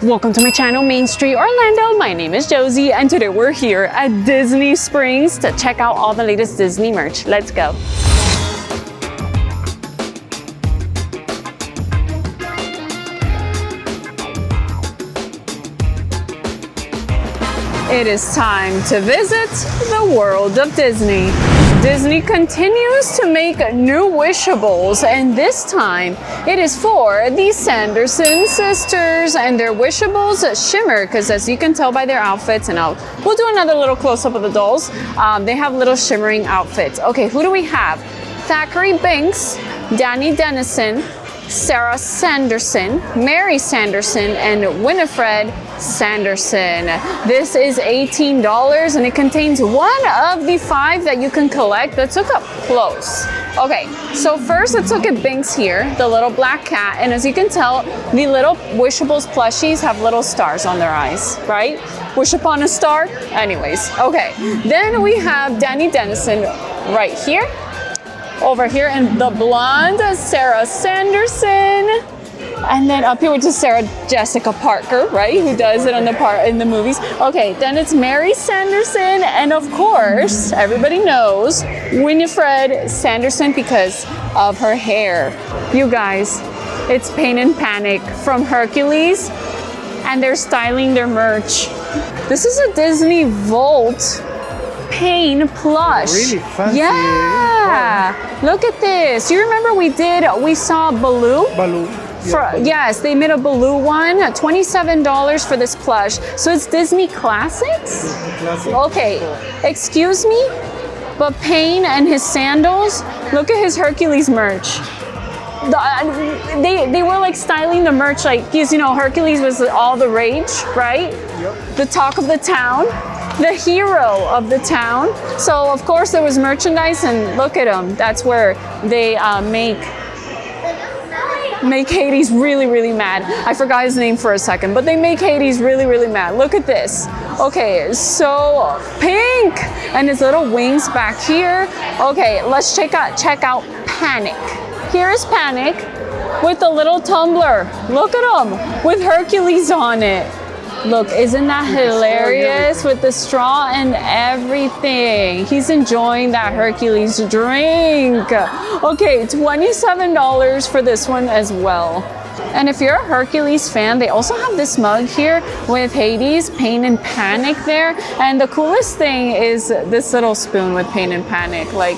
Welcome to my channel, Main Street Orlando. My name is Josie, and today we're here at Disney Springs to check out all the latest Disney merch. Let's go. It is time to visit the world of Disney. Disney continues to make new wishables, and this time it is for the Sanderson sisters, and their wishables shimmer because, as you can tell by their outfits, and we'll do another little close-up of the dolls, they have little shimmering outfits. Okay, who do we have? Thackeray Binks, Danny Dennison, Sarah Sanderson, Mary Sanderson, and Winifred Sanderson. This is $18 and it contains one of the 5 that you can collect. Let's look up close. Okay, so first let's look at Binks here, the little black cat, and as you can tell, the little Wishables plushies have little stars on their eyes, right? Wish upon a star? Anyways, okay. Then we have Danny Dennison right here. Over here in the blonde, Sarah Sanderson. And then up here, which is Sarah Jessica Parker, right? Who does it on in the movies. Okay, then it's Mary Sanderson. And of course, everybody knows Winifred Sanderson because of her hair. You guys, it's Pain and Panic from Hercules. And they're styling their merch. This is a Disney Vault Pain plush. Really fancy. Yeah. Look at this. You remember we saw Baloo? Baloo. Yes, they made a Baloo one. $27 for this plush. So it's Disney Classics? Okay, excuse me, but Pain and his sandals, look at his Hercules merch. They were like styling the merch like, because you know, Hercules was all the rage, right? Yep. The talk of the town. The hero of the town. So of course there was merchandise, and look at them. That's where they make Hades really, really mad. I forgot his name for a second, but they make Hades really, really mad. Look at this. Okay, so pink, and his little wings back here. Okay, let's check out Panic. Here is Panic with the little tumbler. Look at him with Hercules on it. Look, isn't that hilarious with the straw and everything? He's enjoying that Hercules drink. Okay, $27 for this one as well. And if you're a Hercules fan, they also have this mug here with Hades, Pain and Panic there. And the coolest thing is this little spoon with Pain and Panic. Like,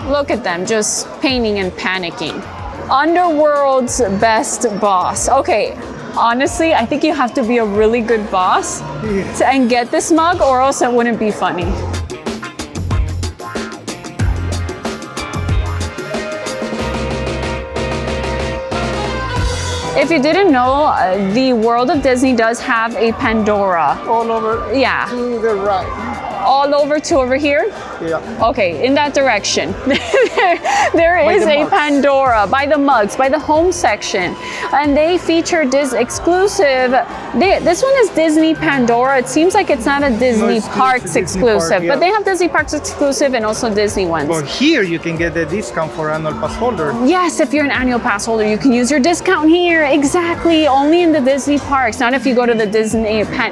look at them just painting and panicking. Underworld's best boss. Okay. Honestly, I think you have to be a really good boss and get this mug, or else it wouldn't be funny. If you didn't know, the world of Disney does have a Pandora. All over. Yeah. To the right. All over to over here? Yeah. Okay, in that direction. there is a Pandora by the mugs, by the home section. And they feature exclusive. This one is Disney Pandora. It seems like it's not a Disney Parks exclusive, but they have Disney Parks exclusive and also Disney ones. But here you can get the discount for annual pass holder. Yes, if you're an annual pass holder, you can use your discount here. Exactly, only in the Disney Parks. Not if you go to the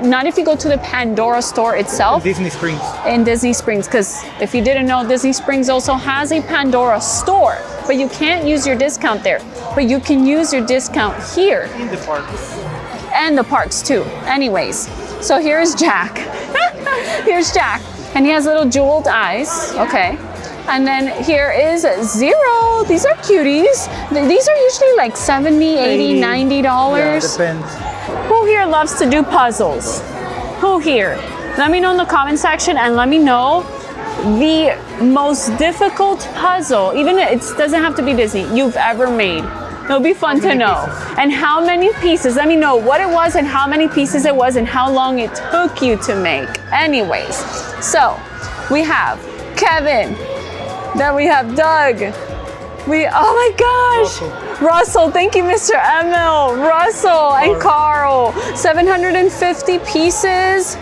not if you go to the Pandora store itself. Disney Springs. In Disney Springs, because if you didn't know, Disney Springs also has a Pandora store, but you can't use your discount there. But you can use your discount here. In the parks. And the parks too. Anyways, so here's Jack. Here's Jack. And he has little jeweled eyes. Okay. And then here is Zero. These are cuties. These are usually like $70, $80, $90. Yeah, depends. Who here loves to do puzzles? Who here? Let me know in the comment section, and let me know the most difficult puzzle, even if it doesn't have to be Disney, you've ever made. It'll be fun to know. And how many pieces. Let me know what it was and how many pieces it was and how long it took you to make. Anyways, so we have Kevin, then we have Doug. Oh my gosh. Russell, thank you, Mr. Emil. Russell and Carl, 750 pieces.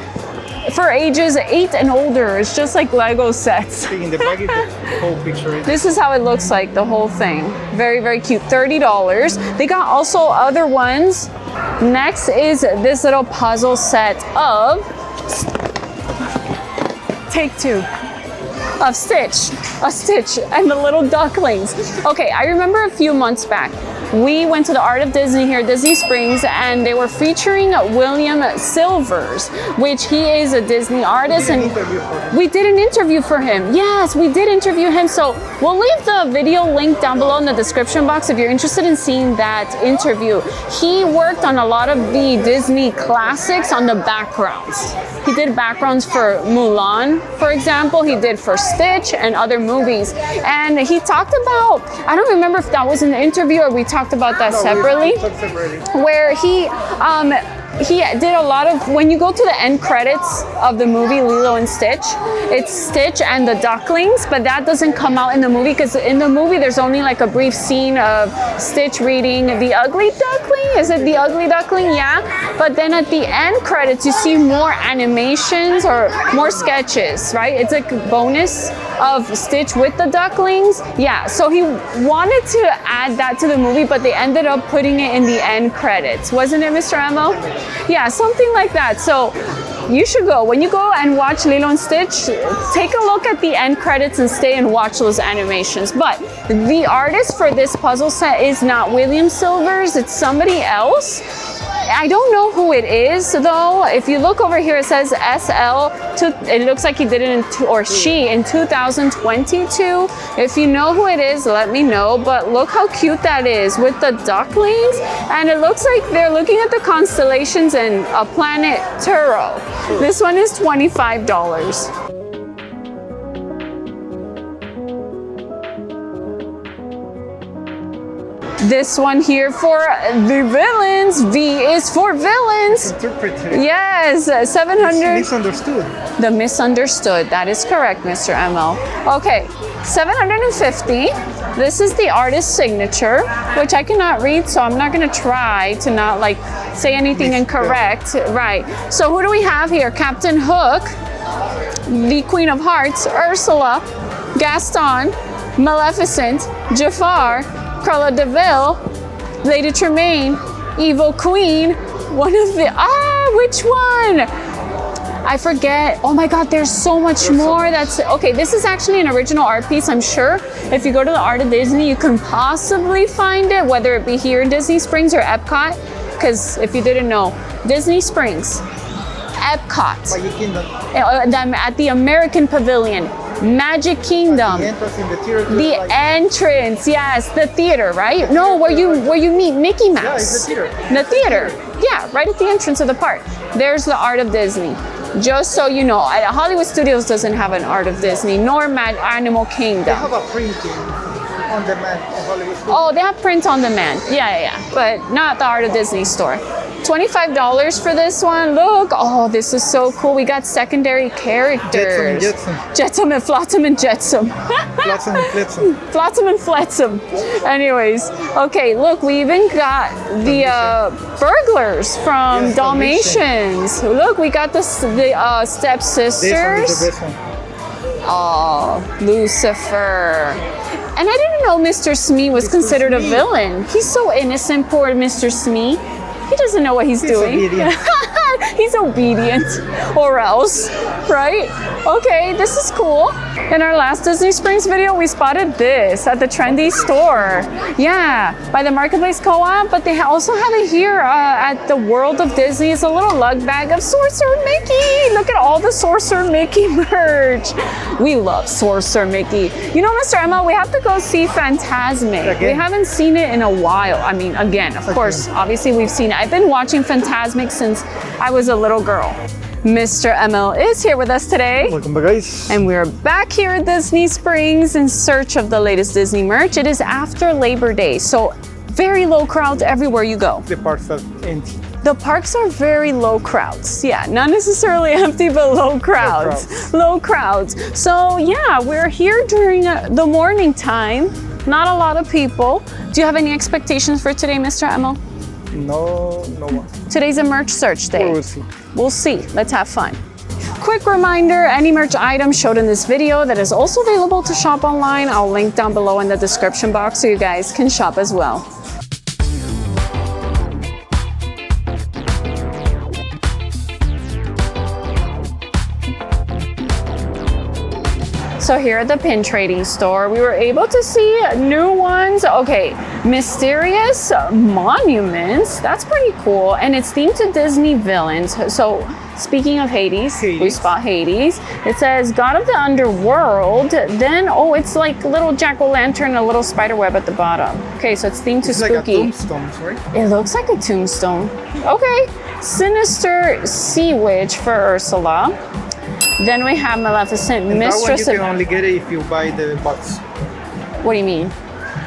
for ages 8 and older. It's just like Lego sets. In the back is the whole picture. This is how it looks like, the whole thing. Very, very cute. $30. They got also other ones. Next is this little puzzle set of Take Two. Of Stitch and the little ducklings. Okay, I remember a few months back, we went to the Art of Disney here at Disney Springs, and they were featuring William Silvers, which he is a Disney artist, and we did an interview for him. Yes, we did interview him. So we'll leave the video link down below in the description box if you're interested in seeing that interview. He worked on a lot of the Disney classics on the backgrounds. He did backgrounds for Mulan, for example. He did for Stitch and other movies. And he talked about, I don't remember if that was in the interview or we talked about that separately, We talked separately. where he did a lot of, when you go to the end credits of the movie Lilo and Stitch, it's Stitch and the ducklings, but that doesn't come out in the movie because in the movie there's only like a brief scene of Stitch reading The Ugly Duckling. Is it The Ugly Duckling? Yeah. But then at the end credits you see more animations or more sketches, right? It's like a bonus of Stitch with the ducklings. Yeah, so he wanted to add that to the movie, but they ended up putting it in the end credits. Wasn't it, Mr. Emo? Yeah, something like that. So you should go. When you go and watch Lilo and Stitch, take a look at the end credits and stay and watch those animations. But the artist for this puzzle set is not William Silvers, it's somebody else. I don't know who it is though. If you look over here, it says SL. It looks like he did it in 2022. If you know who it is, let me know. But look how cute that is with the ducklings. And it looks like they're looking at the constellations and a planet Turo. This one is $25. This one here for the villains. V is for villains. Interpreted. Yes, 700. Misunderstood. The misunderstood. That is correct, Mr. ML. Okay, 750. This is the artist's signature, which I cannot read, so I'm not going to try to not like say anything incorrect. Right. So who do we have here? Captain Hook, the Queen of Hearts, Ursula, Gaston, Maleficent, Jafar, Cruella de Vil, Lady Tremaine, Evil Queen, one of the, which one? I forget. Oh my God, there's so much more. That's, okay, this is actually an original art piece, I'm sure. If you go to the Art of Disney, you can possibly find it, whether it be here in Disney Springs or Epcot. Because if you didn't know, Disney Springs, Epcot, at the American Pavilion, Magic Kingdom, The entrance in the theater. the entrance, yes, the theater, right? No, where you meet Mickey Mouse. Yeah, it's the theater. The theater, yeah, right at the entrance of the park. There's the Art of Disney. Just so you know, Hollywood Studios doesn't have an Art of Disney, nor Animal Kingdom. They have a printing on demand in Hollywood Studios. Oh, they have print on demand. Yeah, but not the Art of Disney store. $25 for this one. Look, oh, this is so cool. We got secondary characters. Jetsam and Flotsam and Jetsam. Flotsam and Fletsam. Flotsam and Fletsam. Anyways, okay, look, we even got the burglars from Yes, Dalmatians. Look, we got the stepsisters. This one is the best one. Oh, Lucifer. And I didn't know Mr. Smee was considered a villain. He's so innocent, poor Mr. Smee. He doesn't know what he's doing. Obedient. He's obedient, or else, right? Okay, this is cool. In our last Disney Springs video, we spotted this at the trendy store. Yeah, by the Marketplace Co-op, but they also have it here at the World of Disney. It's a little lug bag of Sorcerer Mickey. Look at all the Sorcerer Mickey merch. We love Sorcerer Mickey. You know, Mr. Emma, we have to go see Fantasmic. We haven't seen it in a while. I mean, again, of course, obviously we've seen it. I've been watching Fantasmic since I was a little girl. Mr. ML is here with us today. Welcome back, guys. And we're back here at Disney Springs in search of the latest Disney merch. It is after Labor Day, so very low crowds everywhere you go. The parks are empty. The parks are very low crowds. Yeah, not necessarily empty, but low crowds. Low crowds. So yeah, we're here during the morning time. Not a lot of people. Do you have any expectations for today, Mr. Emil? No one. Today's a merch search day. We'll see. We'll see. Let's have fun. Quick reminder, any merch item showed in this video that is also available to shop online, I'll link down below in the description box so you guys can shop as well. So here at the pin trading store, we were able to see new ones. Okay, mysterious monuments. That's pretty cool. And it's themed to Disney villains. So speaking of Hades, we spot Hades. It says God of the Underworld. Then, oh, it's like a little jack-o'-lantern, a little spider web at the bottom. Okay, so it's themed to spooky. Like a tombstone, right? It looks like a tombstone. Okay, sinister sea witch for Ursula. Then we have Maleficent, and Mistress that one you of... can only get it if you buy the box. What do you mean?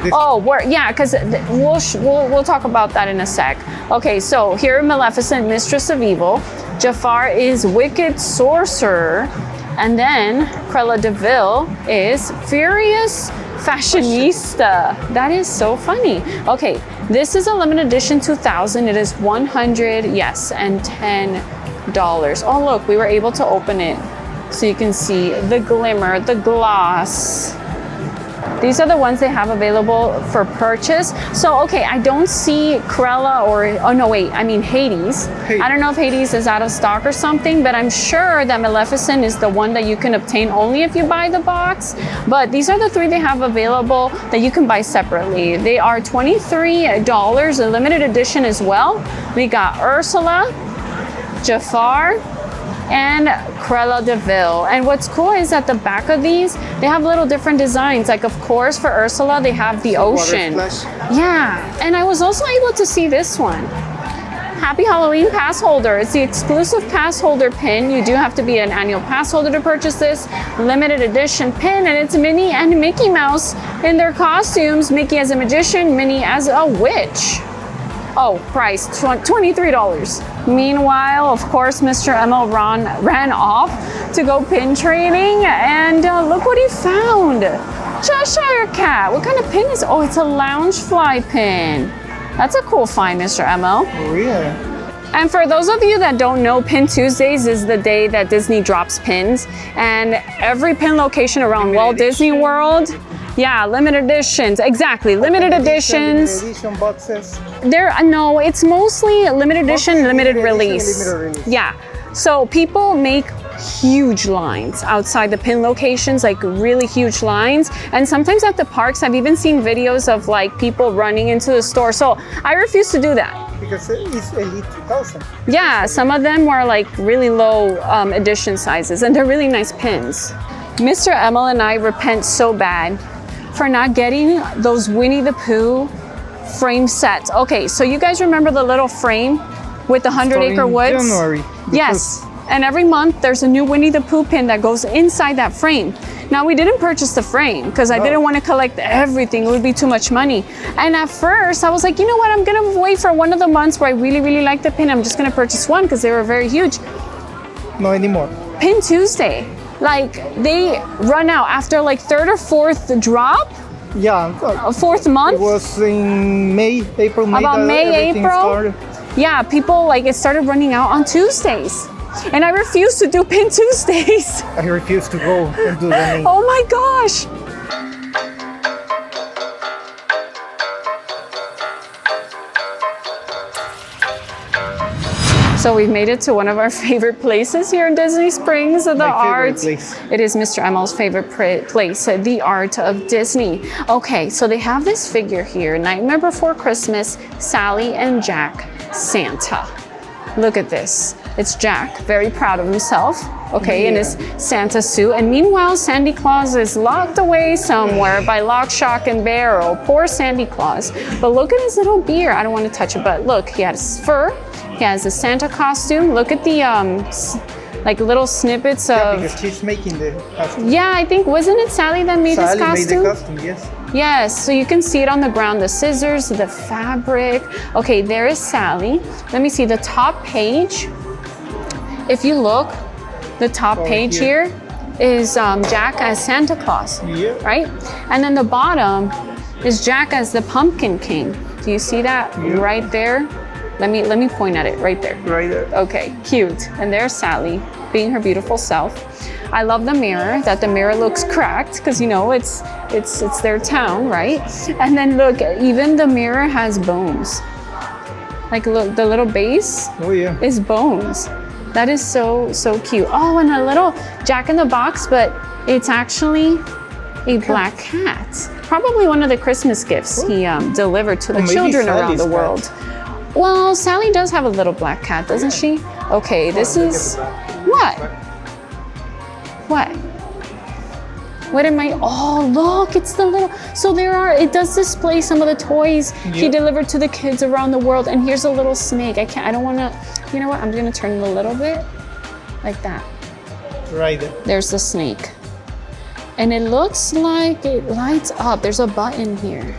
This. Oh, yeah, because we'll talk about that in a sec. Okay, so here Maleficent, Mistress of Evil. Jafar is Wicked Sorcerer. And then Cruella de Vil is Furious Fashionista. That is so funny. Okay, this is a limited edition 2000. It is $110. Oh, look, we were able to open it so you can see the glimmer, the gloss. These are the ones they have available for purchase. So, okay, I don't see Cruella or, oh no, wait, I mean Hades. I don't know if Hades is out of stock or something, but I'm sure that Maleficent is the one that you can obtain only if you buy the box. But these are the three they have available that you can buy separately. They are $23, a limited edition as well. We got Ursula, Jafar, and Cruella de Vil. And what's cool is at the back of these, they have little different designs. Like, of course, for Ursula, they have the ocean. Yeah, and I was also able to see this one. Happy Halloween pass holder. It's the exclusive pass holder pin. You do have to be an annual pass holder to purchase this limited edition pin, and it's Minnie and Mickey Mouse in their costumes. Mickey as a magician, Minnie as a witch. Oh, price $23. Meanwhile, of course, Mr. Emil ran off to go pin trading, and look what he found. Cheshire Cat. What kind of pin is it? Oh, it's a Loungefly pin. That's a cool find, Mr. Emil. Oh, yeah. And for those of you that don't know, Pin Tuesdays is the day that Disney drops pins, and every pin location around Walt Disney World. Yeah, limited editions, exactly, limited editions. Limited edition boxes. No, it's mostly limited edition, limited release. Yeah, so people make huge lines outside the pin locations, like really huge lines. And sometimes at the parks, I've even seen videos of like people running into the store. So I refuse to do that. Because it's Elite 2000. Yeah, some of them were like really low edition sizes, and they're really nice pins. Mr. Emil and I repent so bad for not getting those Winnie the Pooh frame sets. Okay, so you guys remember the little frame with the 100 Acre Woods? January. Yes, and every month there's a new Winnie the Pooh pin that goes inside that frame. Now, we didn't purchase the frame because I didn't want to collect everything. It would be too much money. And at first I was like, you know what? I'm going to wait for one of the months where I really, really like the pin. I'm just going to purchase one because they were very huge. No anymore. Pin Tuesday. Like, they run out after like third or fourth drop. Yeah. Fourth month. It was in May, April, May. About May, April. Started. Yeah, people, like, it started running out on Tuesdays. And I refuse to do Pin Tuesdays. I refuse to go and do the name. Oh my gosh. So we've made it to one of our favorite places here in Disney Springs, the art. It is Mr. Emil's favorite place, the art of Disney. Okay, so they have this figure here, Nightmare Before Christmas, Sally and Jack, Santa. Look at this. It's Jack, very proud of himself, okay, in his Santa suit. And meanwhile, Sandy Claus is locked away somewhere by lock, shock, and barrel. Poor Sandy Claus. But look at his little beard. I don't want to touch it, but look, he has fur. He has a Santa costume. Look at the like little snippets of. Yeah, because she's making the costume. Yeah, I think, wasn't it Sally that made this costume? Sally made the costume, yes. Yes, so you can see it on the ground, the scissors, the fabric. Okay, there is Sally. Let me see the top page. If you look, the top page here is Jack as Santa Claus, right? And then the bottom is Jack as the Pumpkin King. Do you see that right there? Let me point at it right there. Right there. Okay, cute. And there's Sally being her beautiful self. I love the mirror, that the mirror looks cracked because you know it's their town, right? And then look, even the mirror has bones. Like look, the little base is bones. That is so cute. Oh, and a little Jack in the Box, but it's actually a black cat. Probably one of the Christmas gifts he delivered to the children around the world. Well, Sally does have a little black cat, doesn't she? Okay, this is what? What? What am I? Oh, look, it's the little. So it does display some of the toys he delivered to the kids around the world. And here's a little snake. I don't want to, you know what? I'm going to turn it a little bit like that. Right there. There's the snake. And it looks like it lights up. There's a button here.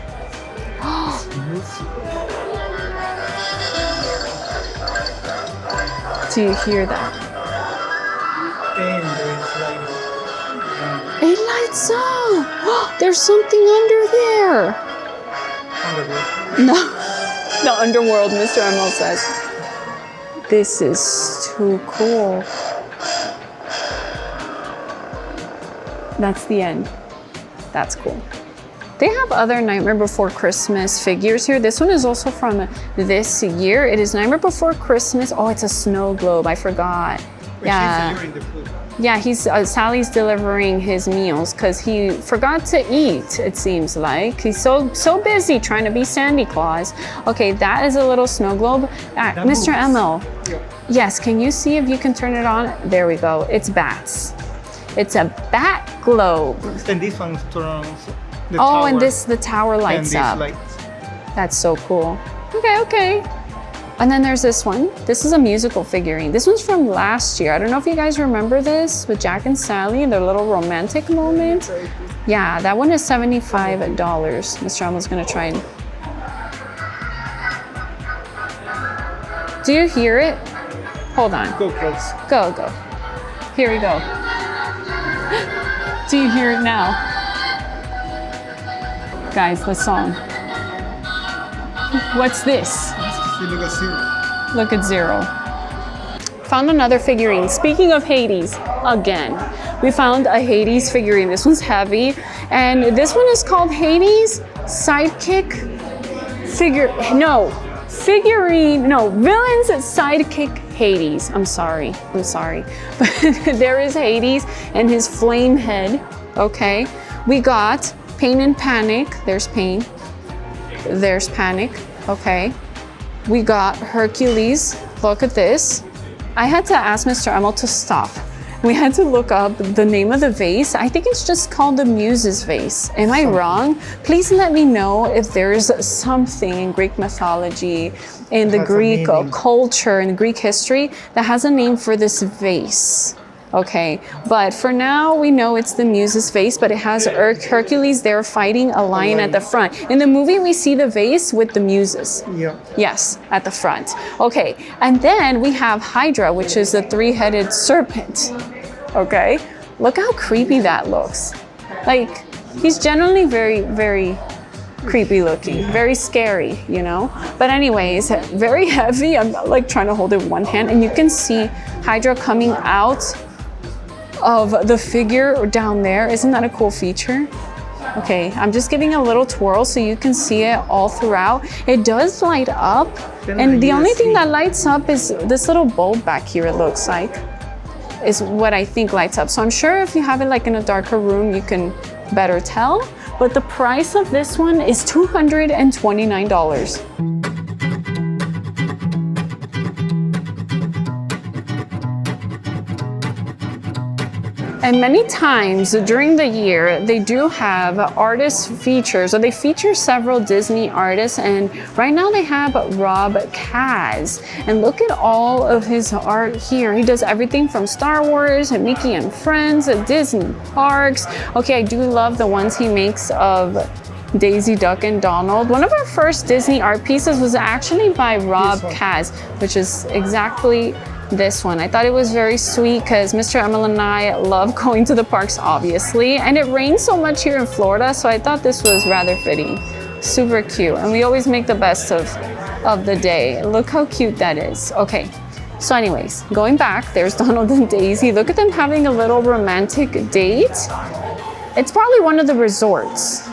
Do you hear that? And there's like... It lights up. There's something under there. Underworld. No, the underworld, Mr. Emil says. This is too cool. That's the end. That's cool. They have other Nightmare Before Christmas figures here. This one is also from this year. It is Nightmare Before Christmas. Oh, it's a snow globe. I forgot. Yeah. Yeah, Sally's delivering his meals because he forgot to eat, it seems like. He's so busy trying to be Santa Claus. Okay, that is a little snow globe. Mr. Emil, yes, can you see if you can turn it on? There we go. It's bats. It's a bat globe. And this one turns the tower. And the tower lights up. Lights. That's so cool. Okay. And then there's this one. This is a musical figurine. This one's from last year. I don't know if you guys remember this with Jack and Sally and their little romantic moment. Yeah, that one is $75. Mr. Emil's gonna try and... Do you hear it? Hold on. Go close. Go. Here we go. Do you hear it now? Guys, the song. What's this? Look at zero. Found another figurine. Speaking of Hades, again, we found a Hades figurine. This one's heavy, and this one is called Hades Sidekick Villain's Sidekick Hades. I'm sorry. But there is Hades and his flame head. Okay, we got Pain and Panic. There's Pain. There's Panic. Okay. We got Hercules. Look at this. I had to ask Mr. Emil to stop. We had to look up the name of the vase. I think it's just called the Muses vase. Am I wrong? Please let me know if there's something in Greek mythology, in the Greek culture, in Greek history that has a name for this vase. Okay, but for now we know it's the Muses vase, but it has Hercules there fighting a lion at the front. In the movie we see the vase with the Muses. Yeah. Yes, at the front. Okay, and then we have Hydra, which is a three-headed serpent. Okay, look how creepy that looks. Like, he's generally very, very creepy looking, very scary, you know? But anyways, very heavy. I'm like trying to hold it with one hand, and you can see Hydra coming out of the figure down there. Isn't that a cool feature? Okay, I'm just giving a little twirl so you can see it all throughout. It does light up, and the only thing that lights up is this little bulb back here, it looks like, is what I think lights up. So I'm sure if you have it like in a darker room, you can better tell. But the price of this one is $229. And many times during the year, they do have artist features, or they feature several Disney artists. And right now they have Rob Kaz. And look at all of his art here. He does everything from Star Wars and Mickey and Friends, Disney parks. Okay, I do love the ones he makes of Daisy Duck and Donald. One of our first Disney art pieces was actually by Rob Kaz, which is exactly this one. I thought it was very sweet because Mr. Emil and I love going to the parks, obviously, and it rains so much here in Florida, so I thought this was rather fitting. Super cute, and we always make the best of of the day. Look how cute that is. Okay, so anyways, going back, there's Donald and Daisy. Look at them having a little romantic date. It's probably one of the resorts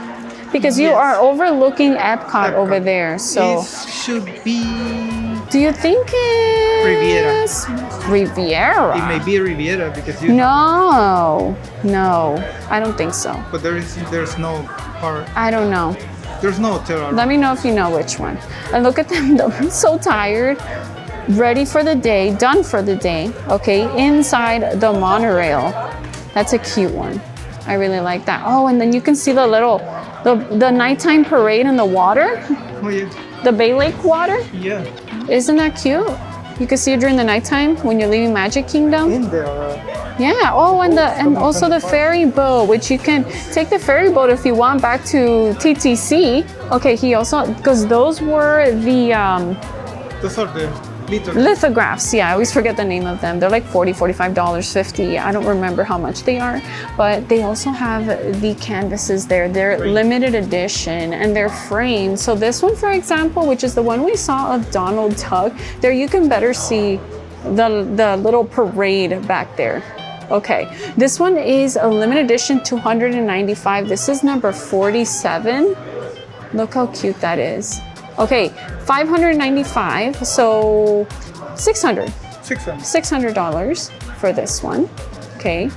because you are overlooking Epcot over there. So it should be do you think it's Riviera? It may be Riviera because you. No, I don't think so. But there's no part. I don't know. There's no hotel. Let me know if you know which one. And look at them, they're so tired, ready for the day, done for the day. Okay, inside the monorail. That's a cute one. I really like that. Oh, and then you can see the little, the nighttime parade in the water. Oh yeah. The Bay Lake water. Yeah. Isn't that cute? You can see it during the nighttime when you're leaving Magic Kingdom. In there. Yeah. Oh, and also the ferry boat, which you can take the ferry boat if you want back to TTC. Okay. He also, because those were the Those are the lithographs. Yeah, I always forget the name of them. They're like $40, $45, $50. I don't remember how much they are, but they also have the canvases there. They're limited edition and they're framed. So this one, for example, which is the one we saw of Donald Duck, there you can better see the little parade back there. Okay, this one is a limited edition, 295. This is number 47. Look how cute that is. Okay, 595, so $600 for this one. Okay,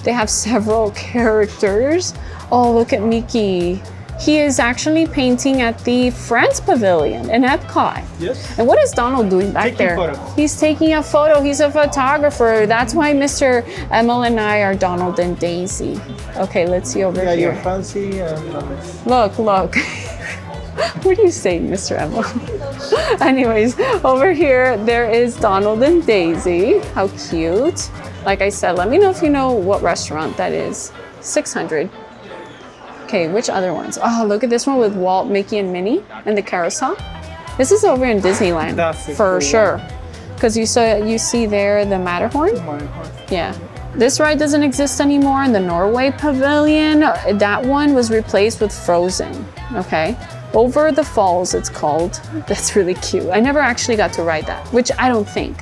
they have several characters. Oh, look at Mickey. He is actually painting at the France Pavilion in Epcot. Yes. And what is Donald doing back there? Photos. He's taking a photo. He's a photographer. That's why Mr. Emil and I are Donald and Daisy. Okay, let's see over here. You're fancy and Look. What do you say, Mr. Emil? Anyways, over here, there is Donald and Daisy. How cute. Like I said, let me know if you know what restaurant that is. 600. Okay, which other ones? Oh, look at this one with Walt, Mickey, and Minnie and the carousel. This is over in Disneyland for sure. Because you see there the Matterhorn? Yeah. This ride doesn't exist anymore in the Norway Pavilion. That one was replaced with Frozen, okay? Over the Falls, it's called. That's really cute. I never actually got to ride that, which I don't think.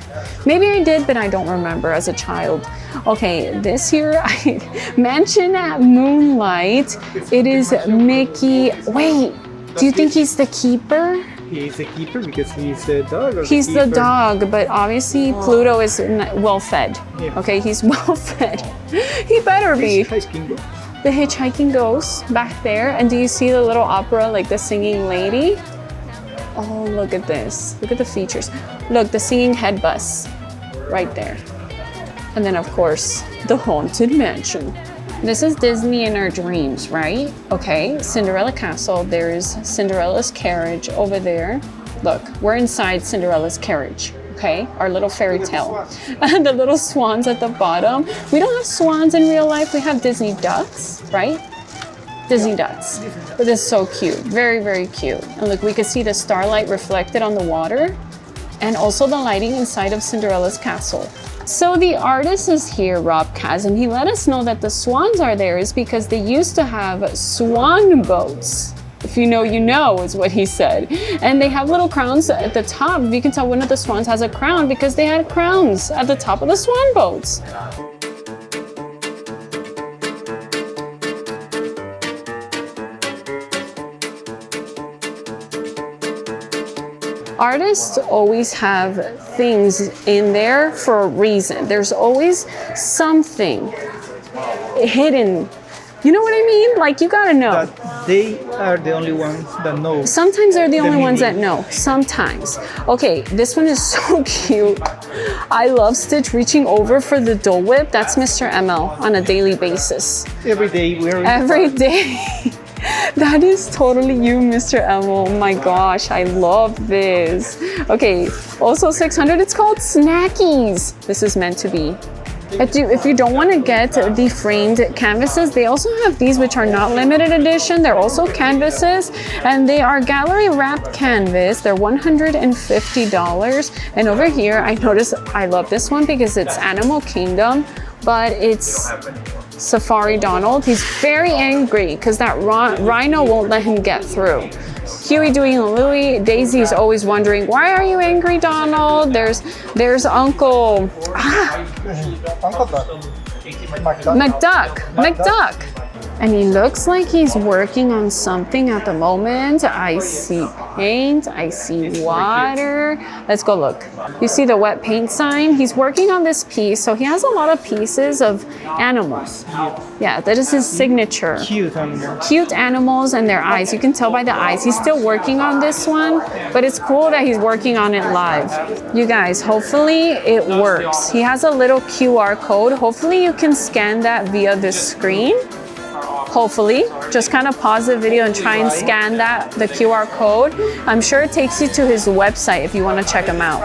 Maybe I did, but I don't remember as a child. Okay, this here, Mansion at Moonlight. It is Mickey. Wait, do you think he's the keeper? He's the keeper because he's the dog. He's the dog, but obviously Pluto is well fed. Yeah. Okay, he's well fed. He better be. The hitchhiking ghost back there. And do you see the little opera, like the singing lady? Oh, look at this. Look at the features. Look, the singing head bus right there. And then, of course, the Haunted Mansion. This is Disney in our dreams, right? Okay, Cinderella Castle. There's Cinderella's carriage over there. Look, we're inside Cinderella's carriage. Okay, our little fairy tale. The little swans at the bottom. We don't have swans in real life. We have Disney ducks, right? Disney ducks. But this is so cute. Very, very cute. And look, we can see the starlight reflected on the water and also the lighting inside of Cinderella's castle. So the artist is here, Rob Kaz, and he let us know that the swans are there is because they used to have swan boats. If you know, you know, is what he said. And they have little crowns at the top. You can tell one of the swans has a crown because they had crowns at the top of the swan boats. Artists always have things in there for a reason. There's always something hidden. You know what I mean? Like, you gotta know. That they are the only ones that know. Sometimes they're the only ones that know. Sometimes. Okay, this one is so cute. I love Stitch reaching over for the Dole Whip. That's Mr. Emil on a daily basis. Every day we're Every day. That is totally you, Mr. Emil. Oh my gosh, I love this. Okay, also 600, it's called Snackies. This is meant to be. If you don't want to get the framed canvases, they also have these which are not limited edition. They're also canvases and they are gallery wrapped canvas. They're $150. And over here, I noticed I love this one because it's Animal Kingdom, but it's Safari Donald. He's very angry because that rhino won't let him get through. Huey, Dewey, and Louie. Daisy's always wondering, why are you angry, Donald? There's Uncle Uncle Duck. McDuck. And he looks like he's working on something at the moment. I see paint, I see water. Let's go look. You see the wet paint sign? He's working on this piece. So he has a lot of pieces of animals. Yeah, that is his signature. Cute animals. Cute animals and their eyes. You can tell by the eyes. He's still working on this one, but it's cool that he's working on it live. You guys, hopefully it works. He has a little QR code. Hopefully you can scan that via the screen. Hopefully, just kind of pause the video and try and scan the QR code. I'm sure it takes you to his website if you want to check him out.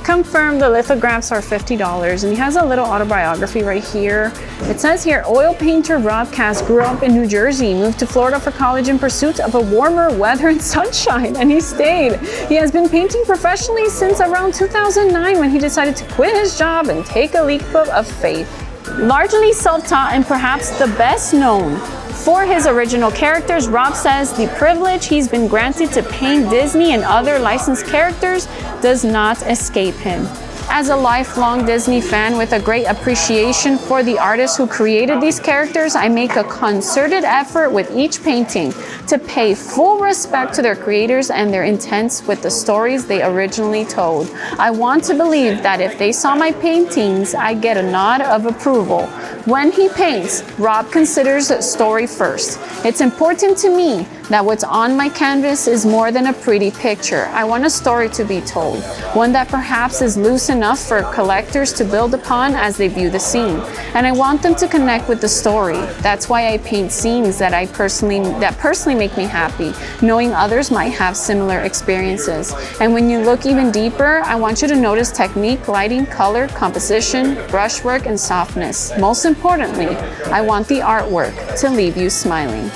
Confirmed, the lithographs are $50, and he has a little autobiography right here. It says here, oil painter Rob Kaz grew up in New Jersey, moved to Florida for college in pursuit of a warmer weather and sunshine, and he stayed. He has been painting professionally since around 2009 when he decided to quit his job and take a leap of faith. Largely self-taught and perhaps the best known for his original characters, Rob says the privilege he's been granted to paint Disney and other licensed characters does not escape him. As a lifelong Disney fan with a great appreciation for the artists who created these characters, I make a concerted effort with each painting to pay full respect to their creators and their intents with the stories they originally told. I want to believe that if they saw my paintings, I get a nod of approval. When he paints, Rob considers story first. It's important to me that what's on my canvas is more than a pretty picture. I want a story to be told, one that perhaps is loose enough for collectors to build upon as they view the scene. And I want them to connect with the story. That's why I paint scenes that personally make me happy, knowing others might have similar experiences. And when you look even deeper, I want you to notice technique, lighting, color, composition, brushwork, and softness. Most importantly, I want the artwork to leave you smiling.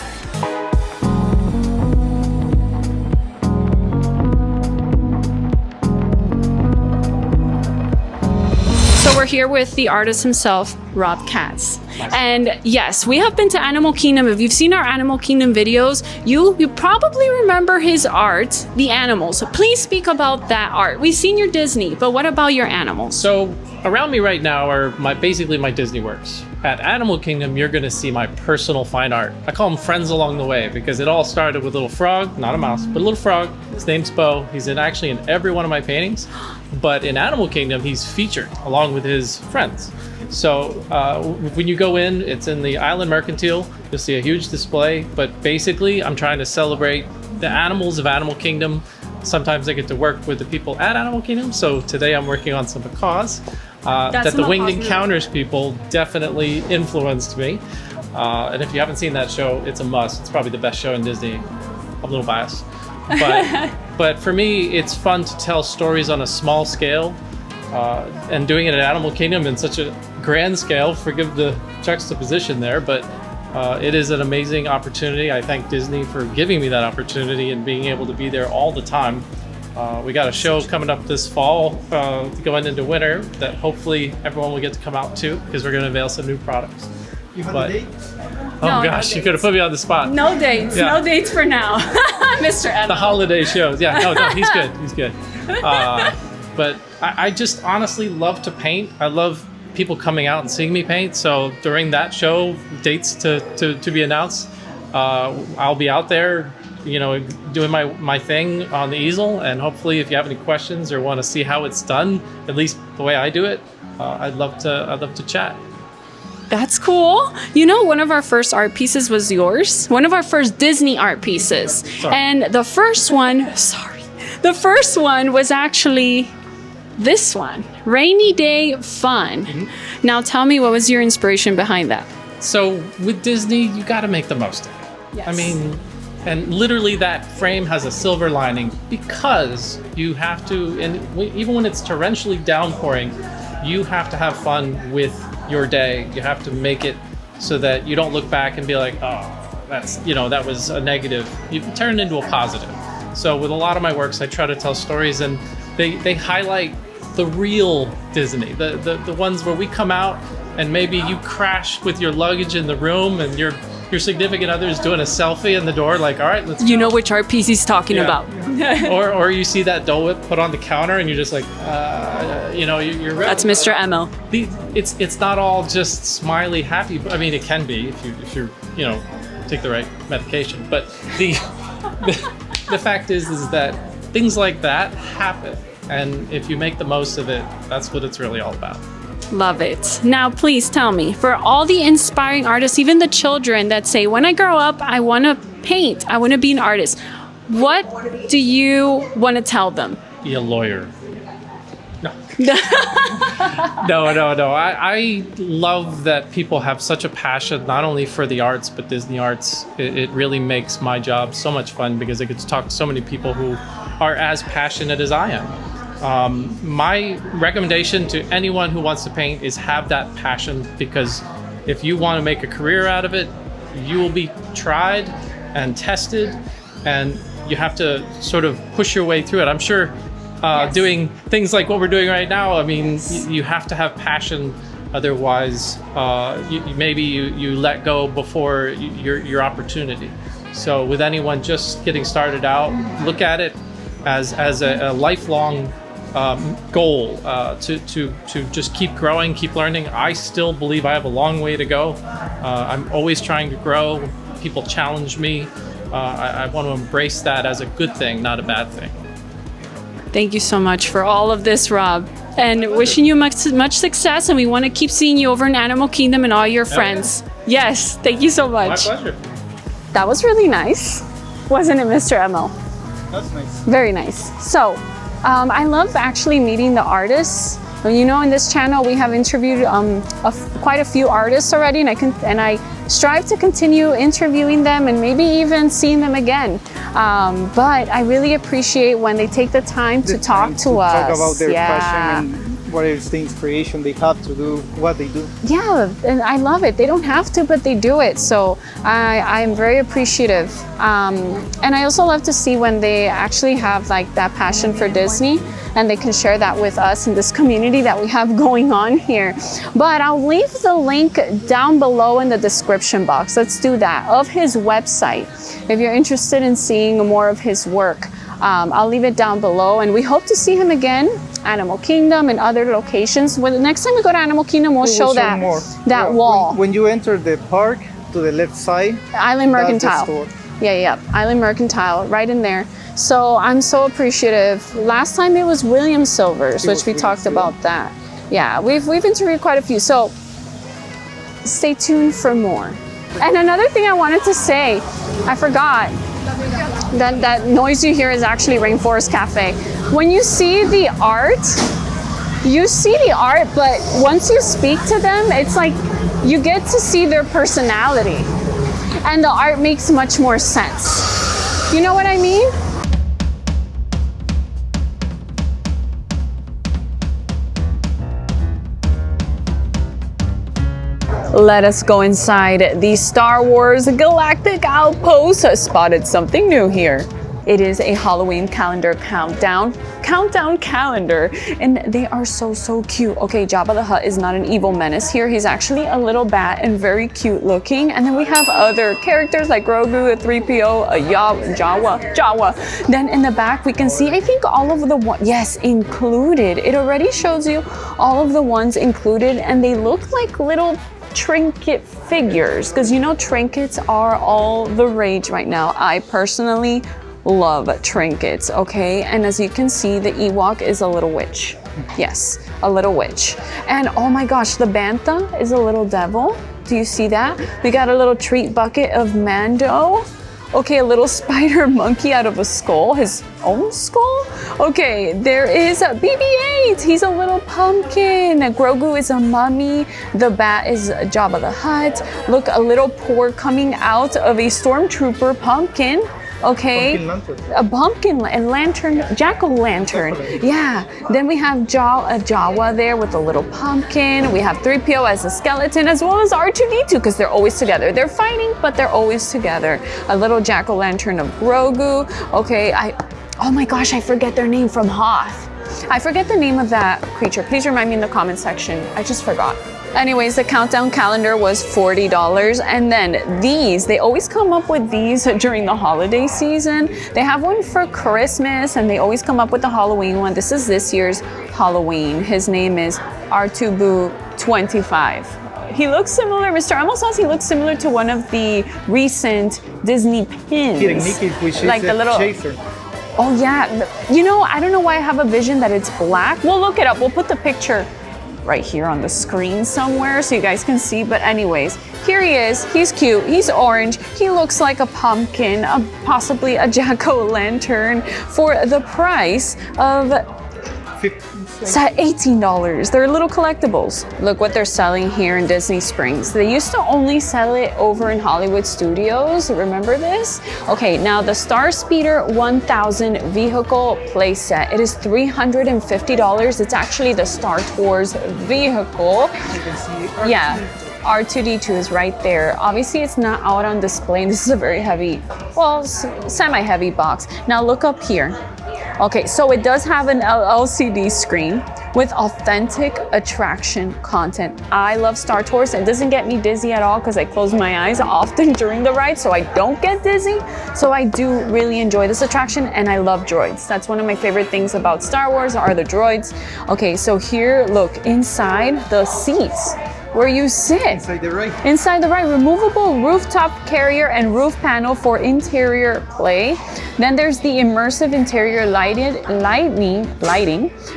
So we're here with the artist himself, Rob Kaz. And yes, we have been to Animal Kingdom. If you've seen our Animal Kingdom videos, you probably remember his art, the animals. Please speak about that art. We've seen your Disney, but what about your animals? So around me right now are basically my Disney works. At Animal Kingdom, you're going to see my personal fine art. I call them friends along the way because it all started with a little frog, not a mouse, but a little frog. His name's Bo. He's actually in every one of my paintings. But in Animal Kingdom, he's featured along with his friends. So when you go in, it's in the Island Mercantile. You'll see a huge display. But basically, I'm trying to celebrate the animals of Animal Kingdom. Sometimes I get to work with the people at Animal Kingdom. So today I'm working on some macaws. That the Winged Encounters people definitely influenced me. And if you haven't seen that show, it's a must. It's probably the best show in Disney. I'm a little biased. But for me, it's fun to tell stories on a small scale. And doing it at Animal Kingdom in such a grand scale, forgive the juxtaposition there, but it is an amazing opportunity. I thank Disney for giving me that opportunity and being able to be there all the time. We got a show coming up this fall, going into winter, that hopefully everyone will get to come out to, because we're going to unveil some new products. You have a date? Oh no, gosh, you could have put me on the spot. No dates, Yeah. No dates for now, Mr. Edmund. The holiday shows, yeah, no, he's good. But I just honestly love to paint. I love people coming out and seeing me paint. So during that show, dates to be announced, I'll be out there, doing my thing on the easel. And hopefully, if you have any questions or want to see how it's done, at least the way I do it, I'd love to chat. That's cool. One of our first art pieces was yours. One of our first Disney art pieces. Sorry. And the first one was actually this one, Rainy Day Fun. Mm-hmm. Now tell me, what was your inspiration behind that? So with Disney, you got to make the most of it. Yes. I mean, and literally that frame has a silver lining because you have to, and even when it's torrentially downpouring, you have to have fun with your day. You have to make it so that you don't look back and be like, oh, that was a negative. You can turn it into a positive. So with a lot of my works, I try to tell stories, and they highlight the real Disney, the ones where we come out and maybe you crash with your luggage in the room and your significant other is doing a selfie in the door, like, all right, let's go. You know which art piece he's talking about. or you see that Dole Whip put on the counter and you're just like, you're ready. That's Mr. ML. It's not all just smiley, happy. I mean, it can be if you take the right medication. But the fact is that things like that happen, and if you make the most of it, that's what it's really all about. Love it. Now, please tell me, for all the inspiring artists, even the children that say, when I grow up, I want to paint, I want to be an artist, what do you want to tell them? Be a lawyer. No. No. I love that people have such a passion, not only for the arts, but Disney arts. It really makes my job so much fun because I get to talk to so many people who are as passionate as I am. My recommendation to anyone who wants to paint is have that passion, because if you want to make a career out of it, you will be tried and tested, and you have to sort of push your way through it. I'm sure doing things like what we're doing right now, I mean, you have to have passion. Otherwise, maybe you let go before your opportunity. So with anyone just getting started out, look at it as a lifelong goal to just keep growing, keep learning. I still believe I have a long way to go. I'm always trying to grow. People challenge me. I want to embrace that as a good thing, not a bad thing. Thank you so much for all of this, Rob. And wishing you much success, and we want to keep seeing you over in Animal Kingdom and all your friends. Yes, thank you so much. My pleasure. That was really nice, wasn't it, Mr. ML? That's nice. Very nice. So, I love actually meeting the artists. You know, in this channel, we have interviewed quite a few artists already, and I strive to continue interviewing them and maybe even seeing them again. But I really appreciate when they take the time to talk to us. Talk about their passion and what is the inspiration they have to do what they do. Yeah, and I love it. They don't have to, but they do it. So I am very appreciative. And I also love to see when they actually have like that passion for Disney, and they can share that with us in this community that we have going on here. But I'll leave the link down below in the description box. Let's do that, of his website. If you're interested in seeing more of his work, I'll leave it down below, and we hope to see him again, Animal Kingdom and other locations. When the next time we go to Animal Kingdom, we'll show that wall. When you enter the park, to the left side, Island Mercantile. that's the store. Yeah, Island Mercantile, right in there. So I'm so appreciative. Last time it was William Silvers, which we talked about that. Yeah, we've interviewed quite a few. So stay tuned for more. And another thing I wanted to say, I forgot. That noise you hear is actually Rainforest Cafe. When you see the art, but once you speak to them, it's like you get to see their personality, and the art makes much more sense. You know what I mean? Let us go inside the Star Wars Galactic Outpost. Spotted something new here. It is a Halloween calendar countdown calendar, and they are so cute. Okay, Jabba the Hutt is not an evil menace here. He's actually a little bat and very cute looking. And then we have other characters like Grogu, a 3PO, a Jawa. Then in the back we can see, I think all of the ones, yes, included. It already shows you all of the ones included, and they look like little trinket figures, because you know trinkets are all the rage right now. I personally love trinkets, okay? And as you can see, the Ewok is a little witch. Yes, a little witch. And oh my gosh, the Bantha is a little devil. Do you see that? We got a little treat bucket of Mando. Okay, a little spider monkey out of a skull, his own skull. Okay, there is a BB-8. He's a little pumpkin. Grogu is a mummy. The bat is Jabba the Hutt. Look, a little pour coming out of a stormtrooper pumpkin. Okay, a pumpkin lantern, jack-o'-lantern. Yeah, then we have Jawa there with a little pumpkin. We have 3PO as a skeleton, as well as R2-D2, because they're always together. They're fighting, but they're always together. A little jack-o'-lantern of Grogu. Okay, oh my gosh, I forget their name from Hoth. I forget the name of that creature. Please remind me in the comment section. I just forgot. Anyways, the countdown calendar was $40. And then these, they always come up with these during the holiday season. They have one for Christmas and they always come up with the Halloween one. This is this year's Halloween. His name is Artubu25. He looks similar, Mr. Emil says he looks similar to one of the recent Disney pins. Mickey, which is like the little chaser. Oh yeah, you know, I don't know why I have a vision that it's black. We'll look it up. We'll put the picture right here on the screen somewhere so you guys can see. But anyways, here he is. He's cute. He's orange. He looks like a pumpkin, possibly a jack-o'-lantern for the price of $18. They're little collectibles. Look what they're selling here in Disney Springs. They used to only sell it over in Hollywood Studios. Remember this? Okay, now the Star Speeder 1000 vehicle playset. It is $350. It's actually the Star Tours vehicle. You can see Yeah. R2D2 is right there. Obviously, it's not out on display. This is a very heavy, well, semi-heavy box. Now look up here. Okay, so it does have an LCD screen with authentic attraction content. I love Star Tours. It doesn't get me dizzy at all because I close my eyes often during the ride, so I don't get dizzy. So I do really enjoy this attraction and I love droids. That's one of my favorite things about Star Wars are the droids. Okay, so here, look, inside the seats where you sit. inside the ride. Inside the ride, removable rooftop carrier and roof panel for interior play. Then there's the immersive interior lighting,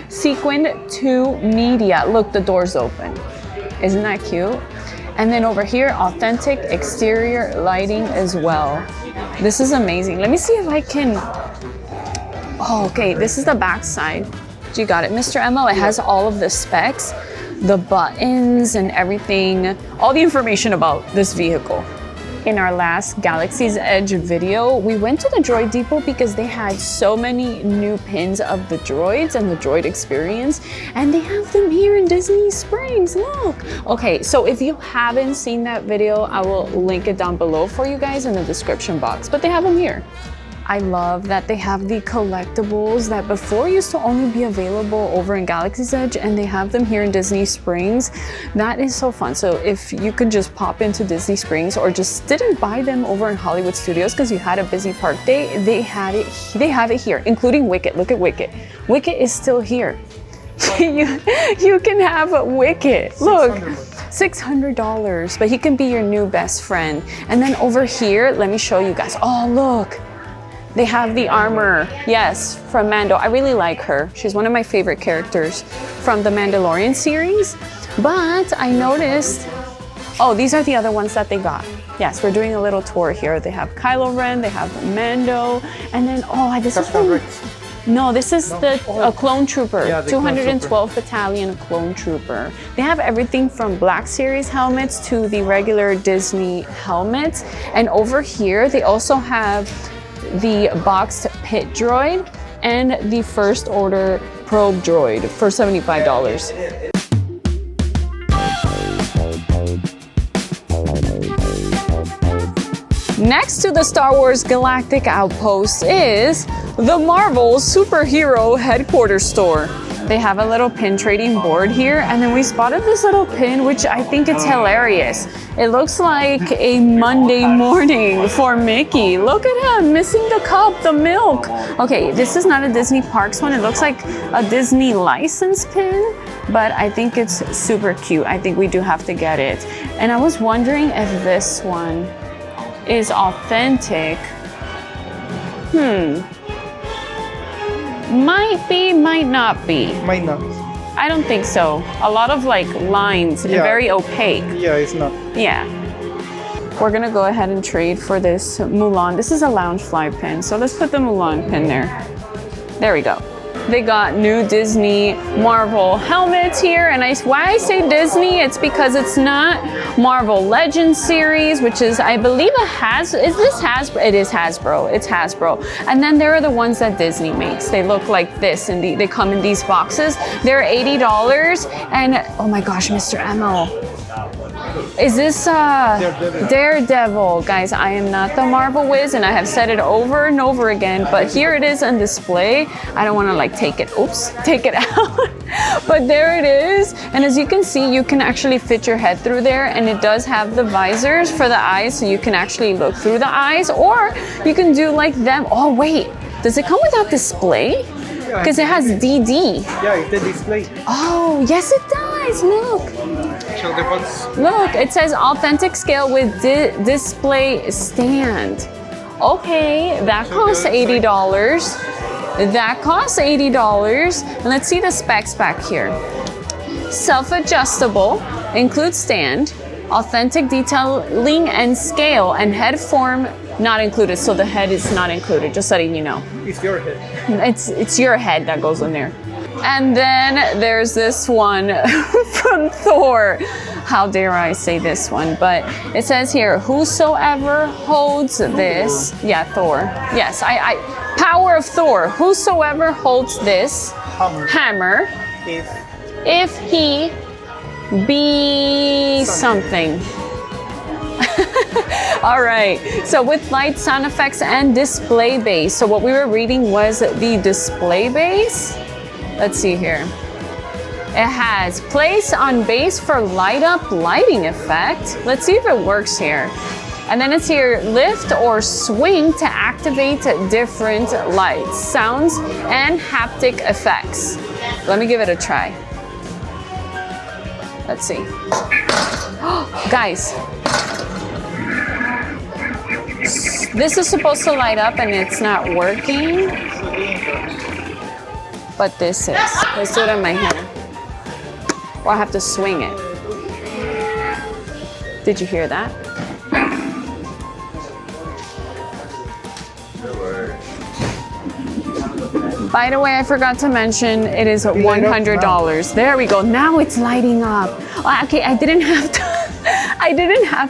sequined to media. Look, the door's open. Isn't that cute? And then over here, authentic exterior lighting as well. This is amazing. Let me see if I can. Oh, okay, this is the back side. You got it, Mr. Emil. It has all of the specs, the buttons and everything, all the information about this vehicle. In our last Galaxy's Edge video, we went to the Droid Depot because they had so many new pins of the droids and the droid experience, and they have them here in Disney Springs, look. Okay, so if you haven't seen that video, I will link it down below for you guys in the description box, but they have them here. I love that they have the collectibles that before used to only be available over in Galaxy's Edge, and they have them here in Disney Springs. That is so fun. So if you could just pop into Disney Springs or just didn't buy them over in Hollywood Studios because you had a busy park day, they have it here, including Wicket. Look at Wicket. Wicket is still here. you can have Wicket. Look. $600, but he can be your new best friend. And then over here, let me show you guys. Oh, look. They have the armor, yes, from Mando. I really like her. She's one of my favorite characters from the Mandalorian series. But I noticed, oh, these are the other ones that they got. Yes, we're doing a little tour here. They have Kylo Ren, they have Mando, and then, oh, this is from, no, this is the clone trooper, Yeah, the 212 Battalion clone trooper. They have everything from Black Series helmets to the regular Disney helmets. And over here, they also have the boxed pit droid and the First Order probe droid for $75. Next to the Star Wars Galactic Outpost is the Marvel Superhero Headquarters Store. They have a little pin trading board here, and then we spotted this little pin, which I think it's hilarious. It looks like a Monday morning for Mickey. Look at him, missing the cup, the milk. Okay, this is not a Disney Parks one. It looks like a Disney license pin, but I think it's super cute. I think we do have to get it. And I was wondering if this one is authentic. Might be, might not be. Might not. I don't think so. A lot of like lines and very opaque. Yeah, it's not. Yeah. We're gonna go ahead and trade for this Mulan. This is a Loungefly pin, so let's put the Mulan pin there. There we go. They got new Disney Marvel helmets here, and why I say Disney, it's because it's not Marvel Legends series, which is, I believe, is this Hasbro? It is Hasbro. It's Hasbro. And then there are the ones that Disney makes. They look like this, and they come in these boxes. They're $80, and oh my gosh, Mr. Emil. Is this Daredevil? Guys, I am not the Marvel whiz, and I have said it over and over again, but here it is on display. I don't want to like take it out. But there it is. And as you can see, you can actually fit your head through there, and it does have the visors for the eyes, so you can actually look through the eyes, or you can do like them. Oh wait, does it come without display? Because it has DD. Yeah, it's the display. Oh, yes it does, look. Show the box. Look, it says authentic scale with display stand. Okay, that costs $80. That costs $80. And let's see the specs back here. Self-adjustable, includes stand, authentic detailing and scale, and head form not included. So the head is not included, just letting you know. It's your head. It's your head that goes in there. And then there's this one from Thor. How dare I say this one? But it says here, whosoever holds this, yeah, Thor. Yes, I power of Thor. Whosoever holds this hammer, if he be something. All right, so with light, sound effects, and display base. So what we were reading was the display base. Let's see here. It has place on base for light up lighting effect. Let's see if it works here. And then it's here, lift or swing to activate different lights, sounds, and haptic effects. Let me give it a try. Let's see. Guys, this is supposed to light up and it's not working, but this is. Let's do it on my hand. Or I have to swing it. Did you hear that? By the way, I forgot to mention it is $100. There we go. Now it's lighting up. Oh, okay, I didn't have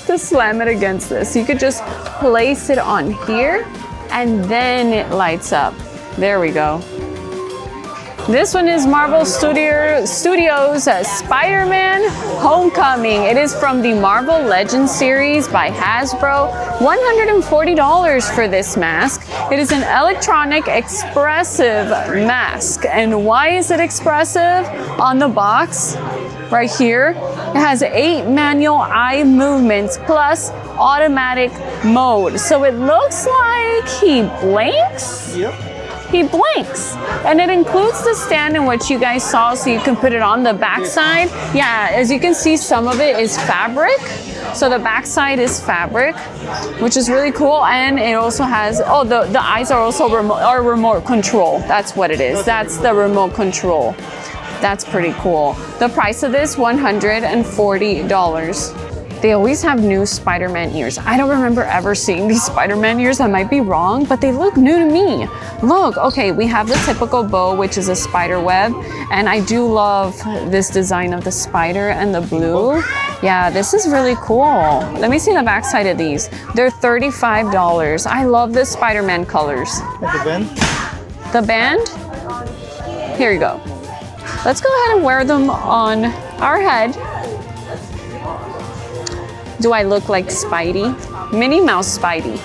to slam it against this. You could just place it on here and then it lights up. There we go. This one is Marvel Studios' Spider-Man Homecoming. It is from the Marvel Legends series by Hasbro. $140 for this mask. It is an electronic expressive mask. And why is it expressive? On the box, right here, it has 8 manual eye movements plus automatic mode. So it looks like he blinks. Yep. He blinks, and it includes the stand in which you guys saw, so you can put it on the back side. Yeah, as you can see, some of it is fabric, so the back side is fabric, which is really cool. And it also has, oh, the eyes are also remote control. That's what it is. That's the remote control. That's pretty cool. The price of this, $140. They always have new Spider-Man ears. I don't remember ever seeing these Spider-Man ears. I might be wrong, but they look new to me. Look, okay, we have the typical bow, which is a spider web. And I do love this design of the spider and the blue. Yeah, this is really cool. Let me see the back side of these. They're $35. I love the Spider-Man colors. The band? The band? Here you go. Let's go ahead and wear them on our head. Do I look like Spidey? Minnie Mouse Spidey.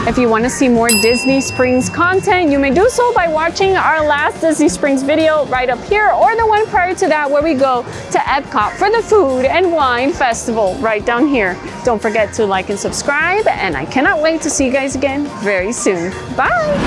If you want to see more Disney Springs content, you may do so by watching our last Disney Springs video right up here, or the one prior to that where we go to Epcot for the Food and Wine Festival right down here. Don't forget to like and subscribe, and I cannot wait to see you guys again very soon. Bye!